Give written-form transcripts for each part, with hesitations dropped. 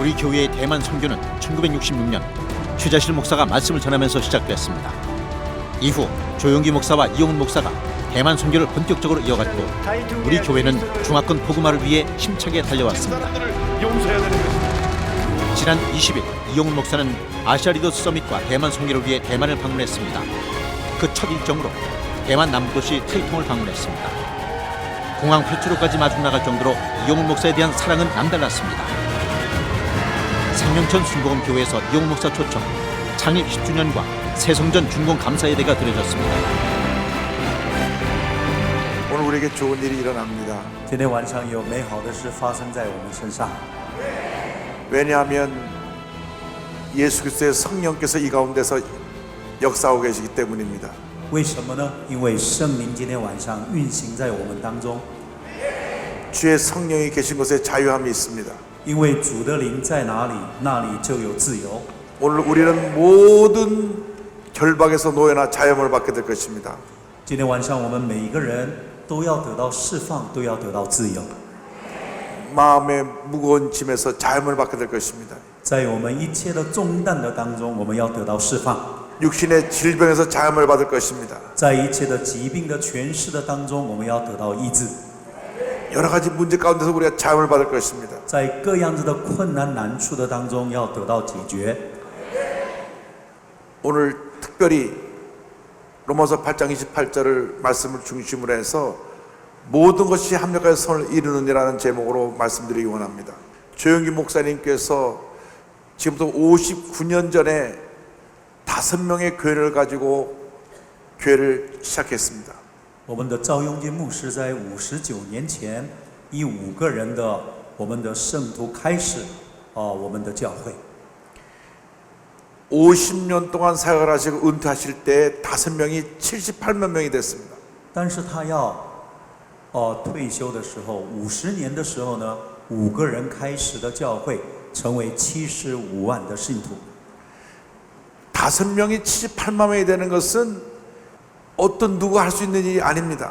우리 교회의 대만 선교는 1966년 최자실 목사가 말씀을 전하면서 시작됐습니다. 이후 조용기 목사와 이용훈 목사가 대만 선교를 본격적으로 이어갔고 우리 교회는 중화권 복음화를 위해 힘차게 달려왔습니다. 지난 20일 이용훈 목사는 아시아 리더스 서밋과 대만 선교를 위해 대만을 방문했습니다. 그 첫 일정으로 대만 남부도시 타이통을 방문했습니다. 공항 회추로까지 마중 나갈 정도로 이용훈 목사에 대한 사랑은 남달랐습니다. 생명천 순복음교회에서 이용훈 목사 초청 창립 10주년과 새성전 준공 감사예배가 드려졌습니다. 오늘 우리에게 좋은 일이 일어납니다. 今天晚上有美好的事发生在我们身上。 왜냐하면 예수 그리스도의 성령께서 이 가운데서 역사하고 계시기 때문입니다. 为什么呢？因为圣灵今天晚上运行在我们当中， 주의 성령이 계신 곳에 자유함이 있습니다. 因为主的灵在哪里，那里就有自由。 오늘 우리는 모든 결박에서 노예나 자유함을 받게 될 것입니다. 今天晚上我们每一个人都要得到释放，都要得到自由。 마음의 무거운 짐에서 자유함을 받게 될 것입니다. 在我们一切的重担的当中，我们要得到释放。 육신의 질병에서 자유함을 받을 것입니다. 在一切的疾病的诠释的当中，我们要得到医治。 여러 가지 문제 가운데서 우리가 자유함을 받을 것입니다. 在各样子的困难难处的当中，要得到解决。 오늘 특별히 로마서 8장 28절을 말씀을 중심으로 해서 모든 것이 합력하여 선을 이루느니라는 제목으로 말씀드리기 원합니다. 조용기 목사님께서 지금부터 59년 전에 5명의 교회를 가지고 교회를 시작했습니다. 我们的赵永金牧师在59年前，以5个人的我们的圣徒开始，我们的教会。 50년 동안 사역을 하시고 은퇴하실 때 5명이 78만 명이 됐습니다. 但是他要退休的时候，50年的时候呢，5个人开始的教会成为75万的信徒。 5명이 78만 명이 되는 것은 어떤 누가 할 수 있는 일이 아닙니다.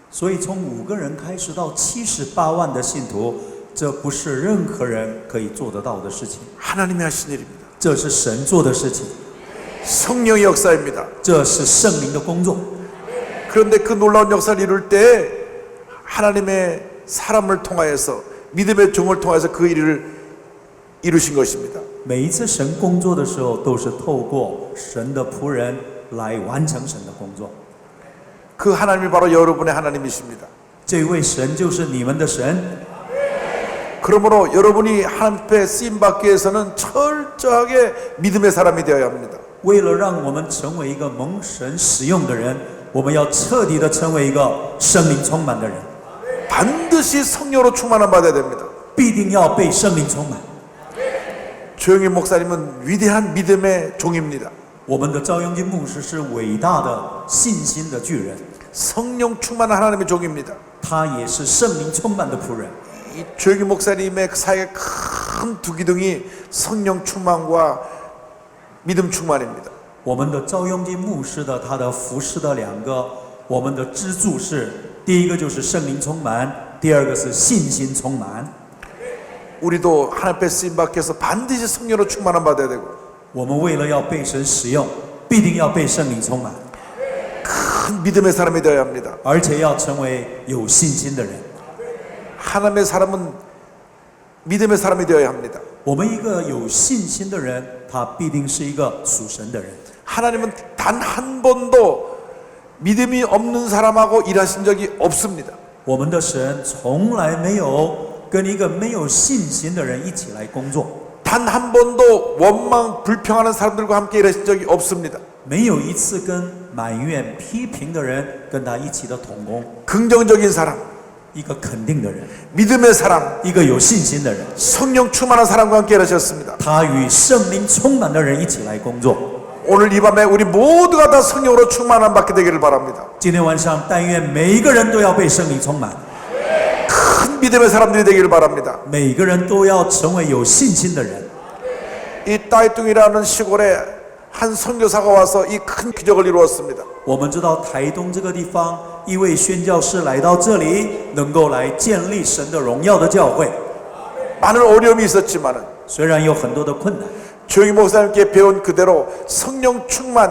所以从5个人开始到78万的信徒，这不是任何人可以做得到的事情， 하나님이 하신 일입니다. 这是神做的事情， 성령의 역사입니다. 这是圣灵的工作。 그런데 그 놀라운 역사를 이룰 때 하나님의 사람을 통하여서 믿음의 종을 통해서 그 일을 이루신 것입니다. 每一次神工作的时候，都是透过神的仆人来完成神的工作。 그 하나님이 바로 여러분의 하나님이십니다. 这位神就是你们的神， 그러므로 여러분이 하나님 앞에 쓰임받기 위해서는 철저하게 믿음의 사람이 되어야 합니다. 为了让我们成为一个蒙神使用的人，我们要彻底的成为一个圣灵充满的人， 반드시 성령으로 충만함 받아야 됩니다. 必定要被圣灵充满。 조용히 목사님은 위대한 믿음의 종입니다. 我们的赵永金牧师是伟大的信心的巨人， 성령 충만한 하나님의 종입니다. 他也是圣灵充满的仆人。 이 조용히 목사님의 사역의 큰 두 기둥이 성령 충만과 믿음 충만입니다. 我们的赵永金牧师的他的服侍的2个，我们的支柱是，第一个就是圣灵充满，第二个是信心充满。 우리도 하나님 앞에 쓰임받기 위해서 반드시 성령으로 충만함 받아야 되고 我们为了要被神使用，必定要被圣灵充满， 큰 믿음의 사람이 되어야 합니다. 而且要成为有信心的人。 하나님의 사람은 믿음의 사람이 되어야 합니다. 我们一个有信心的人，他必定是一个属神的人。 하나님은 단 한 번도 믿음이 없는 사람하고 일하신 적이 없습니다. 我们的神从来没有跟一个没有信心的人一起来工作， 단 한 번도 원망 불평하는 사람들과 함께 일하신 적이 없습니다. 没有一次跟埋怨批评的人跟他一起的同工。 긍정적인 사람, 一个肯定的人， 믿음의 사람, 一个有信心的人， 성령 충만한 사람과 함께 일하셨습니다. 他与圣灵充满的人一起来工作。 오늘 이 밤에 우리 모두가 다 성령으로 충만함 받게 되기를 바랍니다. 今天晚上，但愿每一个人都要被圣灵充满， 큰 믿음의 사람들이 되기를 바랍니다. 每个人都要成为有信心的人。 이 따이뚱이라는 시골에 한 선교사가 와서 이 큰 기적을 이루었습니다. 我们知道台东这个地方，一位宣教士来到这里，能够来建立神的荣耀的教会。 많은 어려움이 있었지만은 虽然有很多的困难， 조영희 목사님께 배운 그대로 성령 충만,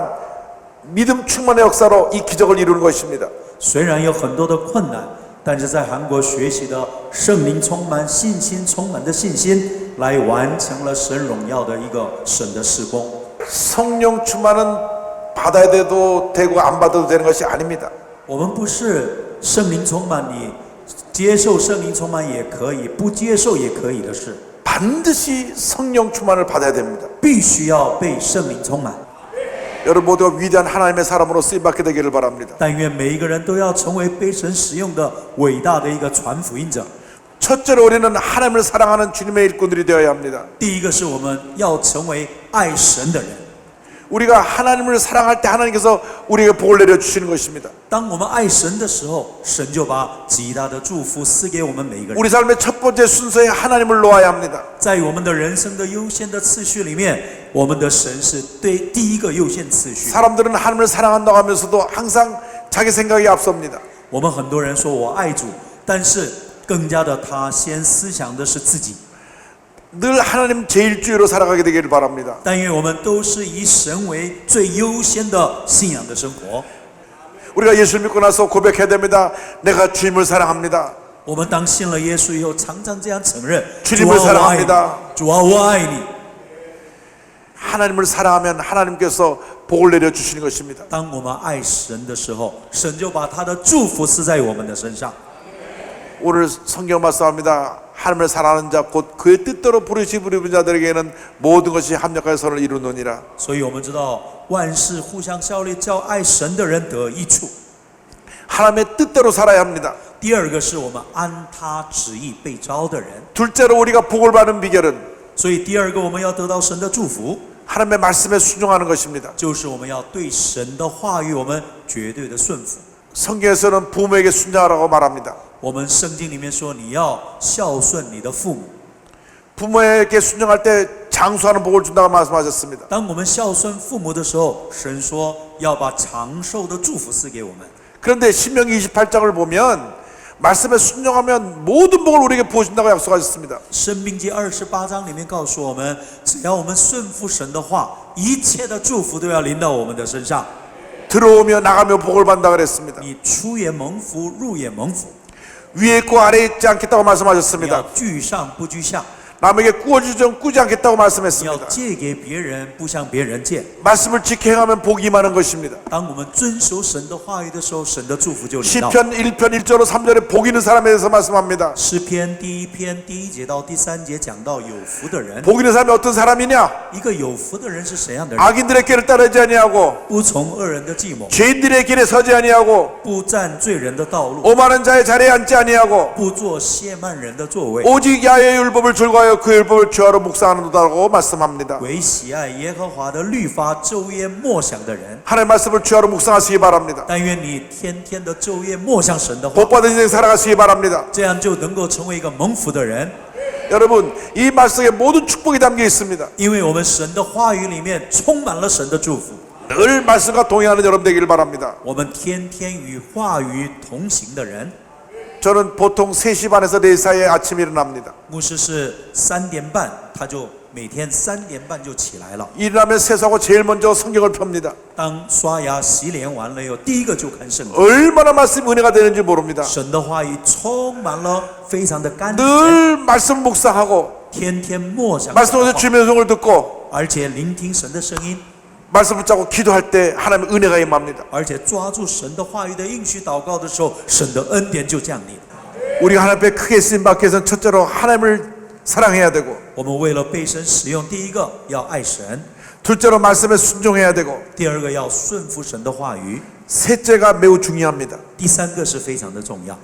믿음 충만의 역사로 이 기적을 이루는 것입니다. 虽然有很多的困难，但是在韩国学习的圣灵充满、信心充满的信心，来完成了神荣耀的一个神的事工。 성령 충만은 받아야 돼도 되고 안 받아도 되는 것이 아닙니다. 我们不是圣灵充满，你接受圣灵充满也可以，不接受也可以的事， 반드시 성령 충만을 받아야 됩니다. 必须要被圣灵充满。 여러분 모두가 위대한 하나님의 사람으로 쓰임받게 되기를 바랍니다. 但愿每一个人都要成为被神使用的伟大的一个传福音者。 첫째로 우리는 하나님을 사랑하는 주님의 일꾼들이 되어야 합니다. 第一个是我们要成为爱神的人。 우리가 하나님을 사랑할 때 하나님께서 우리에게 복을 내려주시는 것입니다. 当我们爱神的时候，神就把极大的祝福赐给我们每一个人。 우리 삶의 첫 번째 순서에 하나님을 놓아야 합니다. 在我们的人生的优先的次序里面，我们的神是对第一个优先次序。 사람들은 하나님을 사랑한다고 하면서도 항상 자기 생각이 앞섭니다. 我们很多人说我爱主，但是更加的他先思想的是自己。 늘 하나님 제일주의로 살아가게 되기를 바랍니다. 但愿我们都是以神为最优先的信仰的生活。 우리가 예수를 믿고 나서 고백해야 됩니다. 내가 주님을 사랑합니다. 我们当信了耶稣以后，常常这样承认： 주님을 主啊，我爱你 사랑합니다. 。主啊，我爱你。 하나님을 사랑하면 하나님께서 복을 내려주시는 것입니다. 当我们爱神的时候，神就把他的祝福赐在我们的身上。 오늘 성경 말씀합니다. 하나님을 사랑하는 자 곧 그의 뜻대로 부르시 부르는 자들에게는 모든 것이 합력하여 선을 이루느니라. 所以我们知道万事互相效力，叫爱神的人得益处。 하나님의 뜻대로 살아야 합니다. 第二个是我们按他旨意被招的人。 둘째로 우리가 복을 받는 비결은 所以第二个我们要得到神的祝福， 하나님의 말씀에 순종하는 것입니다. 就是我们要对神的话语我们绝对的顺服。 성경에서는 부모에게 순종하라고 말합니다. 我们圣经里面说，你要孝顺你的父母。 부모에게 순종할 때 장수하는 복을 준다고 말씀하셨습니다. 当我们孝顺父母的时候，神说要把长寿的祝福赐给我们。 그런데 신명기 28장을 보면 말씀에 순종하면 모든 복을 우리에게 부어준다고 약속하셨습니다. 申命记28章里面告诉我们，只要我们顺服神的话，一切的祝福都要临到我们的身上。 들어오며 나가며 복을 받는다 그랬습니다. 你出也蒙福，入也蒙福。 위에 있고 아래에 있지 않겠다고 你要 말씀하셨습니다. 居上不居下， 남에게 꾸어주지 좀 꾸지 않겠다고 你要 말씀했습니다. 借给别人，不向别人借。 말씀을 지켜 행하면 복이 임하는 것입니다. 当我们遵守神的话语的时候，神的祝福就临到。 시편 1편 1절로 3절에 복 있는 사람에 대해서 말씀합니다. 诗篇第一篇第一节到第三节讲到有福的人。 복 있는 사람이 어떤 사람이냐? 一个有福的人是怎样的人？ 악인들의 길을 따르지 아니하고 不从恶人的计谋， 죄인들의 길에 서지 아니하고 不占罪人的道路， 오만한 자의 자리에 앉지 아니하고 不做亵慢人的座位， 오직 야훼의 율법을 즐거워하여 그 율법을 주하로 묵상하는도다라고 말씀합니다. 为喜爱耶和华的律法昼夜默想的人。 하나님의 말씀을 주하로 묵상하시기 바랍니다. 但愿你天天的昼夜默想神的话， 복받은 인생 살아가시기 바랍니다. 这样就能够成为一个蒙福的人。 여러분 이 말씀에 모든 축복이 담겨 있습니다. 因为我们神的话语里面充满了神的祝福， 늘 말씀과 동행하는 여러분 되기를 바랍니다. 我们天天与话语同行的人。 저는 보통 3시 반에서 4시 사이에 아침에 일어납니다. 牧师是3点半，他就每天3点半就起来了。 일어나면 세수하고 제일 먼저 성경을 펴니다. 当刷牙洗脸完了以后，第一个就看圣经。 얼마나 말씀이 은혜가 되는지 모릅니다. 神的话语充满了，非常的甘甜， 늘 말씀 묵상하고 天天默想神 말씀에서 的话， 주의 성을 듣고 而且聆听神的声音， 말씀 붙잡고 기도할 때 하나님의 은혜가 임합니다. 而且抓住神的话语的应许祷告的时候，神的恩典就降临。 우리가 하나님 앞에 크게 쓰임받기 위해서는 첫째로 하나님을 사랑해야 되고 我们为了被神使用，第一个要爱神， 둘째로 말씀에 순종해야 되고 第二个要顺服神的话语， 셋째가 매우 중요합니다. 第三个是非常的重要。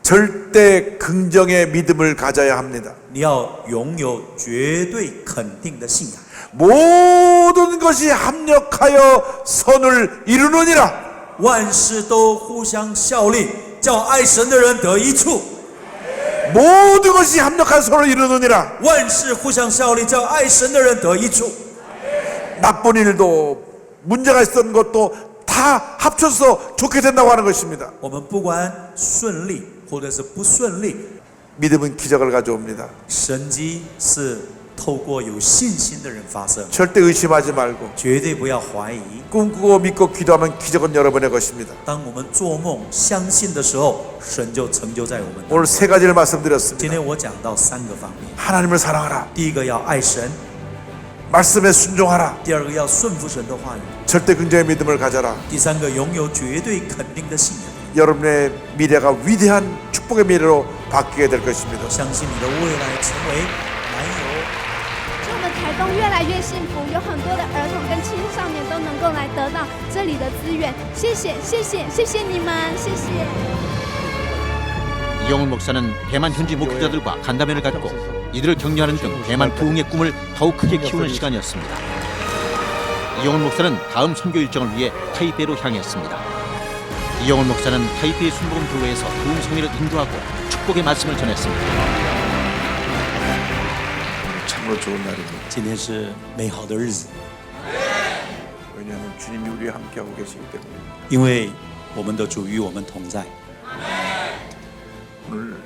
절대 긍정의 믿음을 가져야 합니다. 你要拥有绝对肯定的信仰， 모든 것이 합력하여 선을 이루느니라. 万事都互相效力，叫爱神的人得益处。 모든 것이 합력하여 선을 이루느니라. 万事互相效力，叫爱神的人得益处。 나쁜 일도 문제가 있었던 것도 다 합쳐서 좋게 된다고 하는 것입니다. 我们不管顺利或者是不顺利， 믿음은 기적을 가져옵니다. 神迹是透过有信心的人发生， 절대 의심하지 말고 绝对不要怀疑。 꿈꾸고 믿고 기도하면 기적은 여러분의 것입니다. 当我们做梦相信的时候，神就成就在我们当中。 오늘 세 가지를 今 말씀드렸습니다. 天我讲到3个方面， 하나님을 사랑하라. 第一个要爱神， 말씀에 순종하라. 第二个要顺服神的话语， 절대 긍정의 믿음을 가져라. 第三个拥有绝对肯定的信仰。 여러분의 미래가 위대한 축복의 미래로 바뀌게 될 것입니다. 我相信你的未来成为满有。 使我们台东越来越幸福，有很多的儿童跟青少年都能够来得到这里的资源。谢谢，谢谢，谢谢你们，谢谢。 이영훈 목사는 대만 현지 목회자들과 간담회를 갖고 이들을 격려하는 등 대만 부흥의 꿈을 더욱 크게 키우는 시간이었습니다. 이영훈 목사는 다음 선교 일정을 위해 타이베이로 향했습니다. 이영훈 목사는 타이베이 순복음 교회에서 부흥 성회를 인도하고 축복의 말씀을 전했습니다. 참으로 좋은 날입니다. 今天是美好的日子， 왜냐하면 주님이 우리와 함께하고 계시기 때문에. 因为我们的主与我们同在。 오늘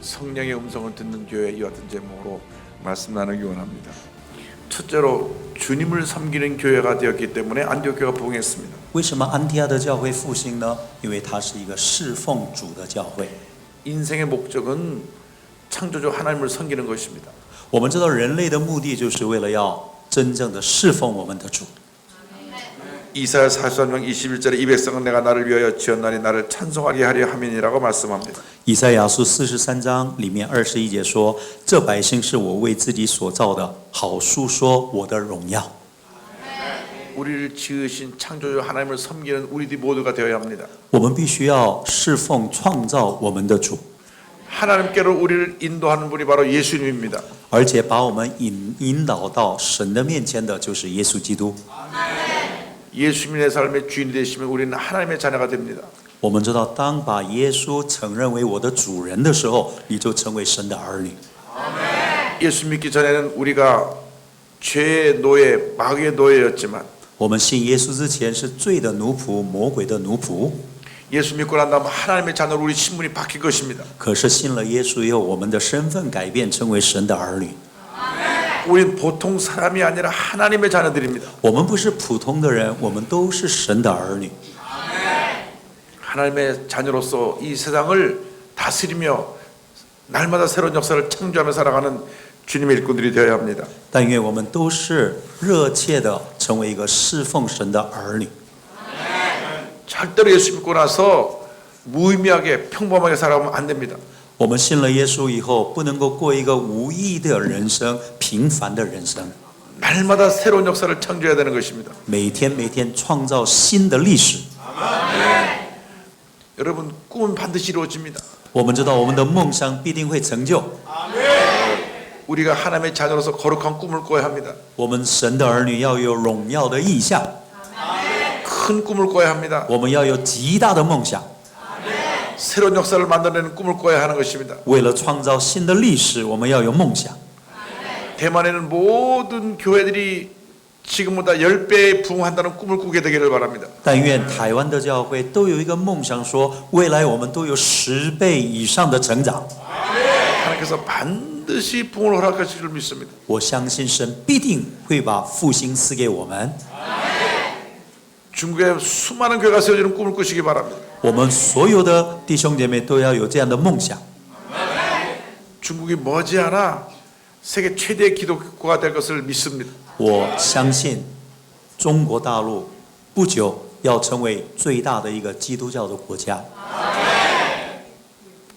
성령의 음성을 듣는 교회 이 같은 제목으로 말씀 나누기 원합니다. 첫째로 주님을 섬기는 교회가 되었기 때문에 안디옥 교회가 부흥했습니다. 为什么安提阿的教会复兴呢？因为它是一个侍奉主的教会。 인생의 목적은 창조주 하나님을 섬기는 것입니다. 我们知道人类的目的就是为了要真正的侍奉我们的主。 이사야 43장 21절에 이 백성은 내가 나를 위하여 지었나니 나를 찬송하게 하려 함이니라고 말씀합니다. 以赛亚书43章里面21节说：“这百姓是我为自己所造的，好述说我的荣耀。” 우리를 지으신 창조주 하나님을 섬기는 우리들이 모두가 되어야 합니다. 我们必须要侍奉创造我们的主， 하나님께로 우리를 인도하는 분이 바로 예수님입니다. 而且把我们引导到神的面前的就是耶稣基督。 예수님의 삶의 주인이 되시면 우리는 하나님의 자녀가 됩니다. 我们知道，当把耶稣承认为我的主人的时候，你就成为神的儿女。 예수 믿기 전에는 우리가 죄의 노예, 마귀의 노예였지만 我们信耶稣之前是罪的奴仆、魔鬼的奴仆， 예수 믿고 난 다음 하나님의 자녀로 우리 신분이 바뀐 것입니다. 可是信了耶稣以后，我们的身份改变，成为神的儿女。 우린 보통 사람이 아니라 하나님의 자녀들입니다. 我们不是普通的人，我们都是神的儿女。 하나님의 자녀로서 이 세상을 다스리며 날마다 새로운 역사를 창조하며 살아가는 주님의 일꾼들이 되어야 합니다. 但愿我们都是热切的成为一个侍奉神的儿女。 절대로 예수 믿고 나서 무의미하게 평범하게 살아가면 안 됩니다. 我们信了耶稣以后，不能够过一个无意义的人生、平凡的人生。 날마다 새로운 역사를 창조해야 되는 것입니다. 每天创造新的历史。 여러분 꿈은 반드시 이루어집니다. 我们知道我们的梦想必定会成就。 우리가 하나님의 자녀로서 거룩한 꿈을 꿔야 합니다. 我们神的儿女要有荣耀的意向， 큰 꿈을 꿔야 합니다. 我们要有极大的梦想。 새로운 역사를 만들어내는 꿈을 꿔야 하는 것입니다. 为了创造新的历史，我们要有梦想。 대만에는 모든 교회들이 지금보다 10배 부흥한다는 꿈을 꾸게 되기를 바랍니다. 但愿台湾的教会都有一个梦想说，未来我们都有10倍以上的成长。 하나님께서 반드시 부흥을 허락하실 줄 믿습니다. 我相信神必定会把复兴赐给我们。 중국에 수많은 교회가 세워지는 꿈을 꾸시기 바랍니다. 我们所有的弟兄姐妹都要有这样的梦想。 중국이 머지않아 세계 최대의 기독교가 될 것을 믿습니다. 我相信中国大陆不久要成为最大的一个基督教的国家。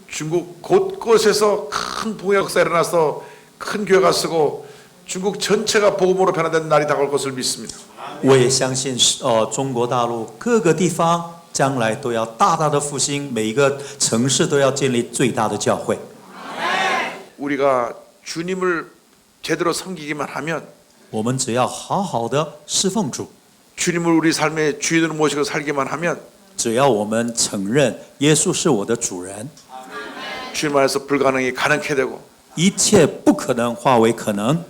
중국 곳곳에서 큰 부흥의 역사가 일어나서 큰 교회가 쓰고 중국 전체가 복음으로 변화되는 날이 다가올 것을 믿습니다. 我也相信，中国大陆各个地方将来都要大大的复兴，每一个城市都要建立最大的教会。 우리가 주님을 제대로 섬기기만 하면 我们只要好好的侍奉主， 주님을 우리 삶의 주인으로 모시고 살기만 하면 只要我们承认耶稣是我的主人， 주님 안에서 불가능이 가능케 되고 一切不可能化为可能，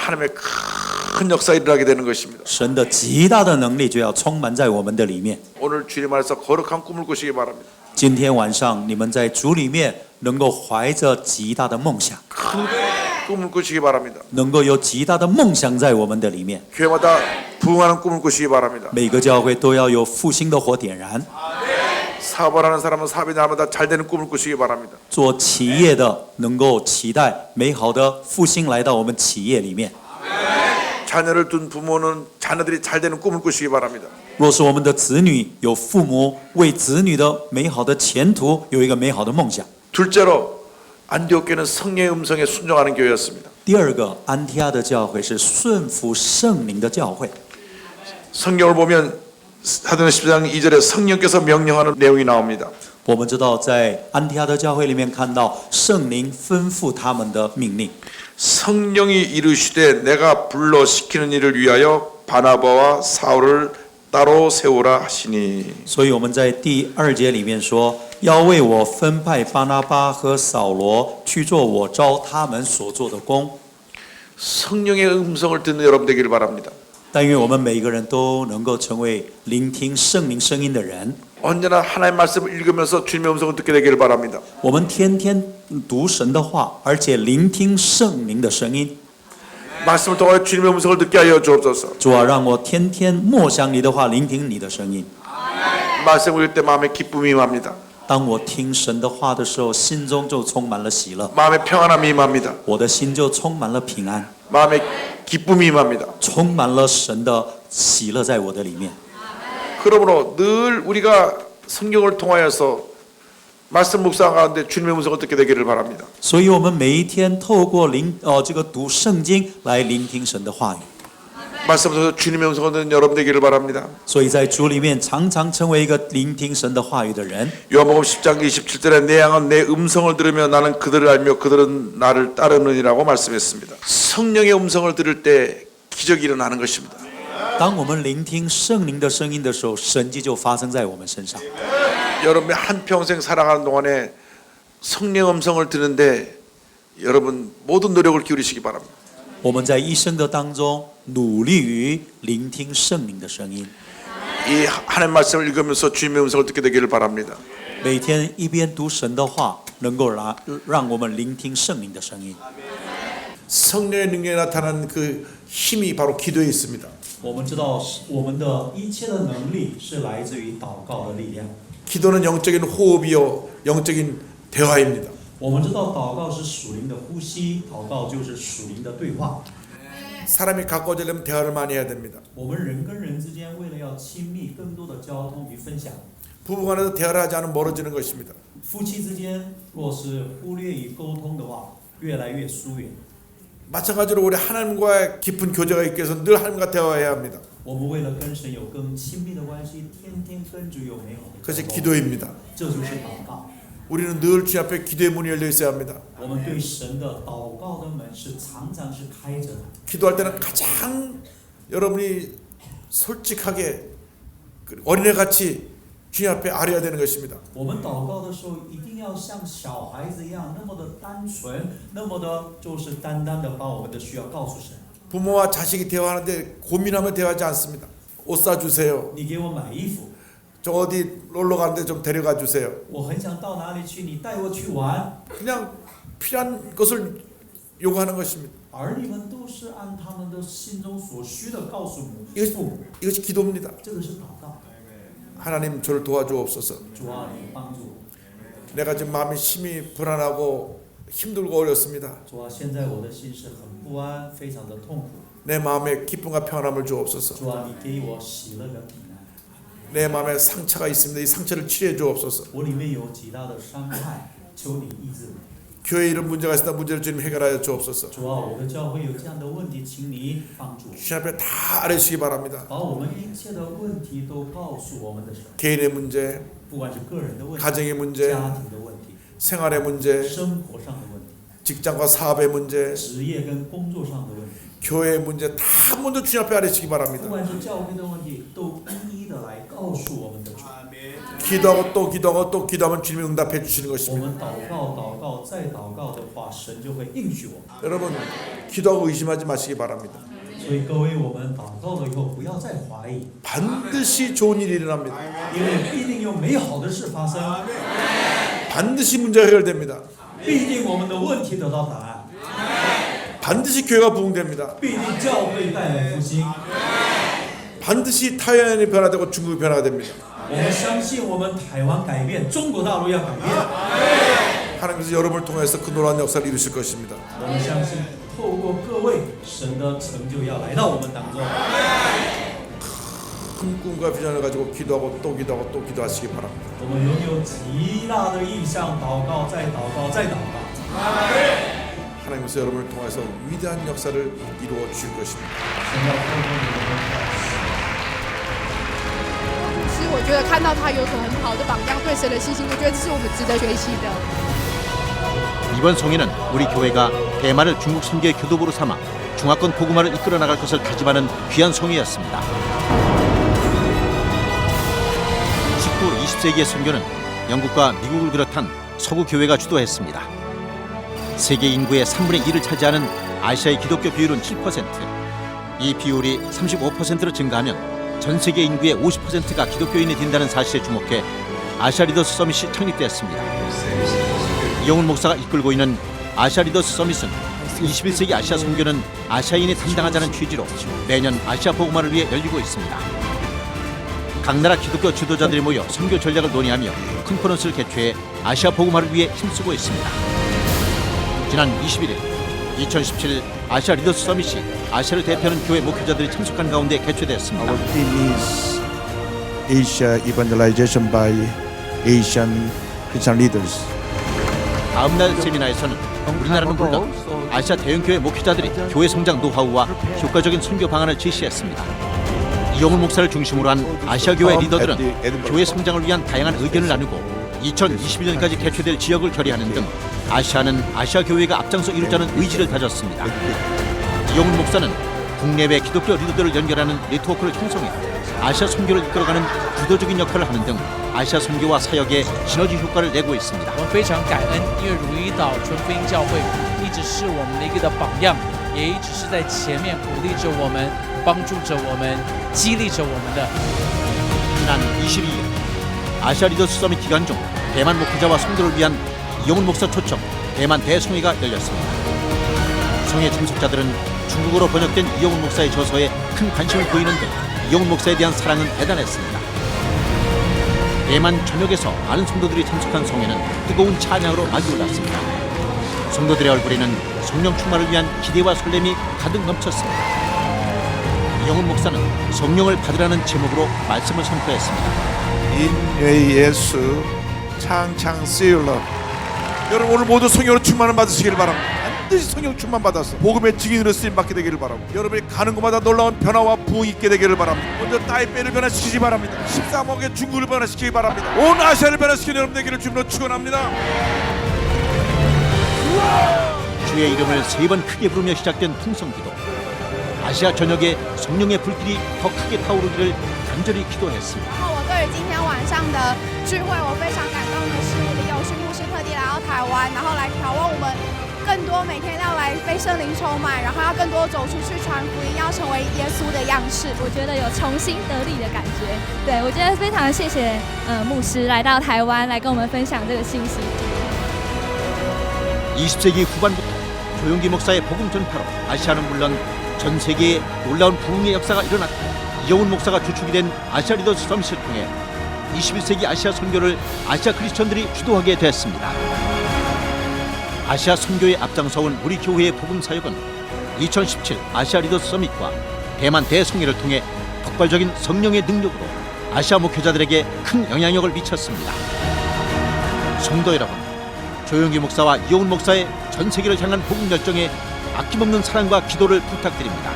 하나님의 큰 역사가 일어나게 되는 것입니다. 神的极大的能力就要充满在我们的里面。 오늘 주님 안에서 거룩한 꿈을 꾸시기 바랍니다. 今天晚上你们在主里面能够怀着极大的梦想， 꿈을 꾸시기 바랍니다. 能够有极大的梦想在我们的里面。 교회마다 부흥하는 꿈을 꾸시기 바랍니다. 每个教会都要有复兴的火点燃。 사업을 하는 사람은 사업이 날마다 잘 되는 꿈을 꾸시기 바랍니다. 做企业的能够期待美好的复兴来到我们企业里面。 자녀를 둔 부모는 자녀들이 잘 되는 꿈을 꾸시기 바랍니다. 若是我们的子女有父母为子女的美好的前途有一个美好的梦想。 둘째로 안디옥교회는 성령의 음성에 순종하는 교회였습니다. 第二个，安提阿的教会是顺服圣灵的教会。 성경을 보면 사도행전 10장 2절에 성령께서 명령하는 내용이 나옵니다. 我们知道，在安提阿的教会里面看到圣灵吩咐他们的命令。 성령이 이르시되 내가 불러 시키는 일을 위하여 바나바와 사울을 따로 세우라 하시니. 所以我们在第2节里面说，要为我分派巴拿巴和扫罗去做我召他们所做的工。 성령의 음성을 듣는 여러분 되기를 바랍니다. 但愿我们每一个人都能够成为聆听圣灵声音的人。 언제나 하나님의 말씀을 읽으면서 주님의 음성을 듣게 되기를 바랍니다. 我们天天读神的话，而且聆听圣灵的声音。 말씀을 통하여 주님의 음성을 듣게 하여 주옵소서. 主啊，让我天天默想你的话，聆听你的声音。 말씀을 읽을 때 마음에 기쁨이 임합니다. 当我听神的话的时候，心中就充满了喜乐， 마음에 평안함이 임합니다. 我的心就充满了平安， 마음에 기쁨이 임합니다. 充满了神的喜乐在我的里面。 그러므로 늘 우리가 성경을 통하여서 말씀 묵상 가운데 주님의 음성을 듣게 되기를 바랍니다. 所以，我们每一天透过这个读圣经来聆听神的话语。 말씀 통해서 주님의 음성을 듣는 여러분 되기를 바랍니다. 所以在主里面常常成为一个聆听神的话语的人。 요한복음 10장 27절에 내 양은 내 음성을 들으며 나는 그들을 알며 그들은 나를 따르느니라고 말씀했습니다. 성령의 음성을 들을 때 기적이 일어나는 것입니다. 当我们聆听圣灵的声音的时候，神迹就发生在我们身上。 여러분의 한평생 살아가는 동안에 성령 음성을 듣는데 여러분 모든 노력을 기울이시기 바랍니다. 我们在一生的当中努力于聆听圣灵的声音， 이 하나님 말씀을 읽으면서 주님의 음성을 듣게 되기를 바랍니다. 每天一边读神的话，能够让我们聆听圣灵的声音。 성령의 능력이 나타나는 그 힘이 바로 기도에 있습니다. 我们知道，我们的一切的能力是来自于祷告的力量。 기도는 영적인 호흡이요 영적인 대화입니다. 我们知道，祷告是属灵的呼吸，祷告就是属灵的对话。 사람이 가까워지려면 대화를 많이 해야 됩니다. 我们人跟人之间，为了要亲密，更多的交通与分享。 부부간에도 대화를 하지 않으면 멀어지는 것입니다. 夫妻之间若是忽略与沟通的话，越来越疏远。 마찬가지로 우리 하나님과의 깊은 교제가 있기 위해서 늘 하나님과 대화해야 합니다. 我们为了跟神有更亲密的关系，天天跟主有美好的 그것이 交通， 기도입니다. 这就是祷告。 우리는 늘 주님 앞에 기도의 문이 열려 있어야 합니다. 我们对神的祷告的门是常常是开着的。 기도할 때는 가장 여러분이 솔직하게 어린애같이 주님 앞에 아뢰어야 되는 것입니다. 我们祷告的时候，一定要像小孩子一样，那么的单纯，那么的就是单单的把我们的需要告诉神。 부모와 자식이 대화하는데 고민하며 대화하지 않습니다. 옷 사주세요. 你给我买衣服， 저 어디 놀러 가는데 좀 데려가 주세요. 我很想到哪里去，你带我去玩。 그냥 필요한 것을 요구하는 것입니다. 儿女们都是按他们的心中所需的告诉父母， 이것이 기도입니다. 这个是祷告。 하나님 저를 도와주옵소서. 主啊，你帮助我。 내가 지금 마음이 심히 불안하고 힘들고 어렵습니다. 主啊，现在我的心是很不安，非常的痛苦。 내 마음에 기쁨과 평안함을 주옵소서. 主啊，你给我喜乐跟平安。 내 마음에 상처가 있습니다. 이 상처를 치료해 주옵소서. 我里面有极大的伤害，求你医治我。 교회에 이런 문제가 있으나 문제를 주님 해결하여 주옵소서. 主啊，我的教会有这样的问题，请你帮助我， 주님 앞에 다 아뢰시기 바랍니다. 把我们一切的问题都告诉我们的神， 개인의 문제, 不管是个人的问题、 가정의 문제, 家庭的问题、 생활의 문제, 生活上的问题、 직장과 사업의 문제, 职业跟工作上的问题， 교회의 문제 다 먼저 주님 앞에 아뢰시기 不 바랍니다. 管是教会的问题，都一一的来告诉我们的主。 기도하고 또 기도하고 또 기도하면 주님이 응답해 주시는 我 것입니다. 们祷告、祷告再祷告的话，神就会应许我们。 여러분 기도하고 의심하지 마시기 바랍니다. 所以各位，我们祷告了以后，不要再怀疑， 반드시 좋은 일이 일어납니다. 因为必定有美好的事发生， 반드시 문제가 해결됩니다. 必定我们的问题得到答案。 반드시 교회가 부흥됩니다. 必定教会带来复兴。 반드시 타이완이 변화되고 중국이 변화가 됩니다. 我们相信我们台湾改变，中国大陆要改变。 하나님께서 여러분을 통해서 그 놀라운 역사를 이루실 것입니다. 我们相信，透过各位，神的成就要来到我们当中。 큰 꿈과 비전을 가지고 기도하고 또 기도하고 또 기도하시기 바랍니다. 我们拥有极大的意向，祷告，再祷告，再祷告。 하나님께서 여러분을 통해서 위대한 역사를 이루어 주실 것입니다. 神要透过你们。 其实我觉得看到他有所很好的榜样，对神的信心，我觉得这是我们值得学习的。 이번 성회는 우리 교회가 대만을 중국 선교의 교도부로 삼아 중화권 복음화를 이끌어 나갈 것을 다짐하는 귀한 성회였습니다. 19, 20세기의 선교는 영국과 미국을 비롯한 서구 교회가 주도했습니다. 세계 인구의 3분의 1을 차지하는 아시아의 기독교 비율은 7%. 이 비율이 35%로 증가하면 전 세계 인구의 50%가 기독교인이 된다는 사실에 주목해 아시아 리더스 서밋이 창립되었습니다. 이영훈 목사가 이끌고 있는 아시아 리더스 서밋은 21세기 아시아 선교는 아시아인이 담당하자는 취지로 매년 아시아 복음화를 위해 열리고 있습니다. 각 나라 기독교 지도자들이 모여 선교 전략을 논의하며 컨퍼런스를 개최해 아시아 복음화를 위해 힘쓰고 있습니다. 지난 21일 2017 아시아 리더스 서밋이 아시아를 대표하는 교회 목회자들이 참석한 가운데 개최되었습니다. Our theme is Asia evangelization by Asian Christian leaders. 다음 날 세미나에서는 우리나라는 물론 아시아 대형 교회 목회자들이 교회 성장 노하우와 효과적인 선교 방안을 제시했습니다. 이영훈 목사를 중심으로 한 아시아 교회 리더들은 교회 성장을 위한 다양한 의견을 나누고 2021년까지 개최될 지역을 결의하는 등 아시아는 아시아 교회가 앞장서 이루자는 의지를 다졌습니다. 이영훈 목사는 국내외 기독교 리더들을 연결하는 네트워크를 형성해 아시아 선교를 이끌어가는 주도적인 역할을 하는 등 아시아 선교와 사역에 시너지 효과를 내고 있습니다. 我们非常感恩，因为如一岛纯福音教会一直是我们的一个榜样，也一直是在前面鼓励着我们、帮助着我们、激励着我们的。 지난 22일 아시아 리더스 서밋 기간 중 대만 목회자와 성도를 위한 이영훈 목사 초청 대만 대성회가 열렸습니다. 성회 참석자들은 중국어로 번역된 이영훈 목사의 저서에 큰 관심을 보이는 등 이영훈 목사에 대한 사랑은 대단했습니다. 대만 전역에서 많은 성도들이 참석한 성회는 뜨거운 찬양으로 막이올랐습니다. 성도들의 얼굴에는 성령 충만을 위한 기대와 설렘이 가득 넘쳤습니다. 이영훈 목사는 성령을 받으라는 제목으로 말씀을 선포했습니다. 인의 예수 창창 쓰일러. 여러분 오늘 모두 성령으로 충만을 받으시기를 바랍니다. 반드시 성령 충만 받아서 복음의 증인으로 쓰임 받게 되기를 바랍니다. 여러분이 가는 곳마다 놀라운 변화와 부흥이 있게 되기를 바랍니다. 먼저 타이베이를 변화시키기 바랍니다. 13억의 중국을 변화시키기 바랍니다. 온 아시아를 변화시키는 여러분 되기를 주님으로 축원합니다. 주의 이름을 3번 크게 부르며 시작된 풍성기도. 아시아 전역에 성령의 불길이 더 크게 타오르기를 간절히 기도했습니다. 然后我对于今天晚上的聚会，我非常感动的是，李友勋牧师特地来到台湾，然后来眺望我们更多每天要来被圣灵充满，然后要更多走出去传福音，要成为耶稣的样式。我觉得有重新得力的感觉。对，我觉得非常谢谢牧师来到台湾来跟我们分享这个信息。 20세기 후반부터 조용기 목사의 복음 전파로 아시아는 물론 전 세계에 놀라운 부흥의 역사가 일어났고 이영훈 목사가 주축이 된 아시아 리더스 서밋을 통해 21세기 아시아 선교를 아시아 크리스천들이 주도하게 됐습니다. 아시아 선교에 앞장서온 우리 교회의 복음 사역은 2017 아시아 리더스 서밋과 대만 대성회를 통해 폭발적인 성령의 능력으로 아시아 목회자들에게 큰 영향력을 미쳤습니다. 성도 여러분, 조용기 목사와 이영훈 목사의 전 세계를 향한 복음 열정에 아낌없는 사랑과 기도를 부탁드립니다.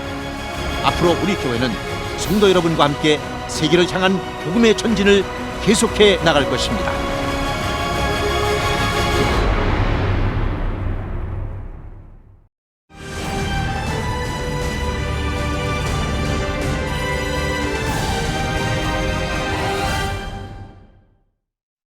앞으로 우리 교회는 성도 여러분과 함께 세계를 향한 복음의 전진을 계속해 나갈 것입니다.